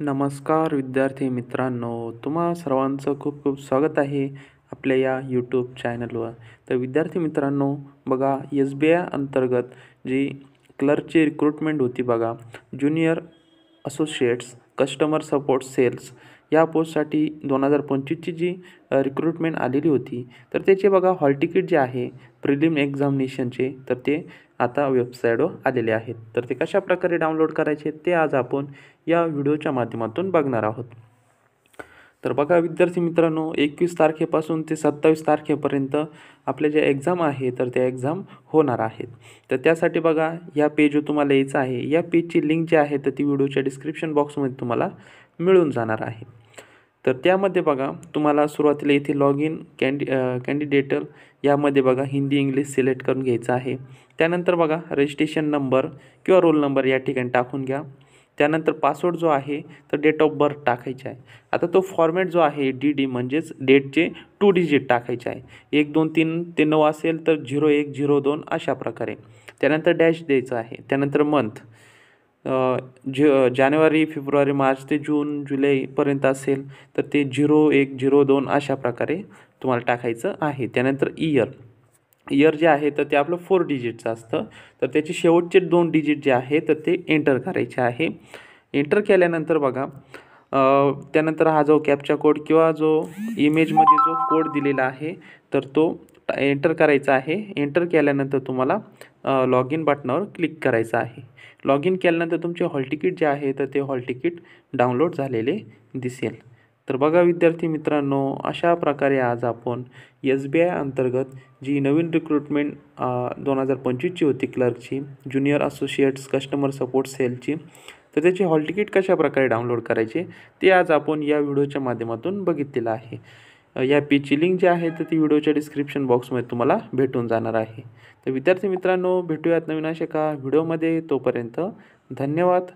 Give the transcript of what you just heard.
नमस्कार विद्यार्थी मित्रांनो, तुम्हा सर्वांचं खूप खूप स्वागत आहे आपल्या या यूट्यूब चॅनलवर. तर विद्यार्थी मित्रांनो, बघा SBI अंतर्गत जी क्लर्कची रिक्रुटमेंट होती बघा, junior associates customer support sales या पोस्टसाठी 2025ची जी रिक्रुटमेंट आलेली होती, तर त्याचे बघा हॉल तिकीट जे आहे प्रिलिम एक्झामिनेशनचे, तर ते आता वेबसाईटवर आलेले आहेत. तर ते कशाप्रकारे डाउनलोड करायचे ते आज आपण या व्हिडिओच्या माध्यमातून बघणार आहोत. तर बघा विद्यार्थी मित्रांनो, 21 तारखेपासून ते 27 तारखेपर्यंत आपले जे एक्झाम आहे तर त्या एक्झाम होणार आहेत. तर त्यासाठी बघा या पेजवर तुम्हाला यायचं आहे. या पेजची लिंक जी आहे तर ती व्हिडिओच्या डिस्क्रिप्शन बॉक्समध्ये तुम्हाला मिळून जाणार आहे. तर त्यामध्ये बघा तुम्हाला सुरुवातीला इथे लॉग इन कॅन्डिडेटर यामध्ये बघा हिंदी इंग्लिश सिलेक्ट करून घ्यायचं आहे. त्यानंतर बघा रजिस्ट्रेशन नंबर किंवा रोल नंबर या ठिकाणी टाकून घ्या. त्यानंतर पासवर्ड जो आहे तर डेट ऑफ बर्थ टाकायचा आहे. आता तो फॉर्मॅट जो आहे DD म्हणजेच डेटचे 2 डिजिट टाकायचे आहे. 1 2 3 ते 9 असेल तर 01 02 अशा प्रकारे. त्यानंतर डॅश द्यायचं आहे. त्यानंतर मंथ जानेवारी फेब्रुवारी मार्च ते जून जुलैपर्यंत असेल तर ते 01 02 अशा प्रकारे तुम्हाला टाकायचं आहे. त्यानंतर इयर जे आहे तर ते आपलं 4 डिजिटचं असतं. तर त्याचे शेवटचे 2 डिजिट जे आहे तर ते एंटर करायचे आहे. एंटर केल्यानंतर बघा त्यानंतर हा जो कॅप्चा कोड किंवा जो इमेजमध्ये जो कोड दिलेला आहे तर तो एंटर करायचा आहे. एंटर केल्यानंतर तुम्हाला लॉग इन बटनावर क्लिक करायचं आहे. लॉग इन केल्यानंतर तुमचे हॉल तिकीट जे आहे तर ते हॉल तिकीट डाउनलोड झालेले दिसेल. तर बघा विद्यार्थी मित्रांनो, अशा प्रकारे आज आपण SBI अंतर्गत जी नवीन रिक्रुटमेंट 2025ची होती क्लर्कची, ज्युनियर असोसिएट्स कस्टमर सपोर्ट सेलची, तर त्याची हॉल तिकीट कशाप्रकारे डाउनलोड करायचे ते आज आपण या व्हिडिओच्या माध्यमातून बघितलेलं आहे. या पेजची लिंक जी आहे तर ती व्हिडिओच्या डिस्क्रिप्शन बॉक्समध्ये तुम्हाला भेटून जाणार आहे. तर विद्यार्थी मित्रांनो, भेटूयात नवीन अशा एका व्हिडिओमध्ये. तोपर्यंत धन्यवाद.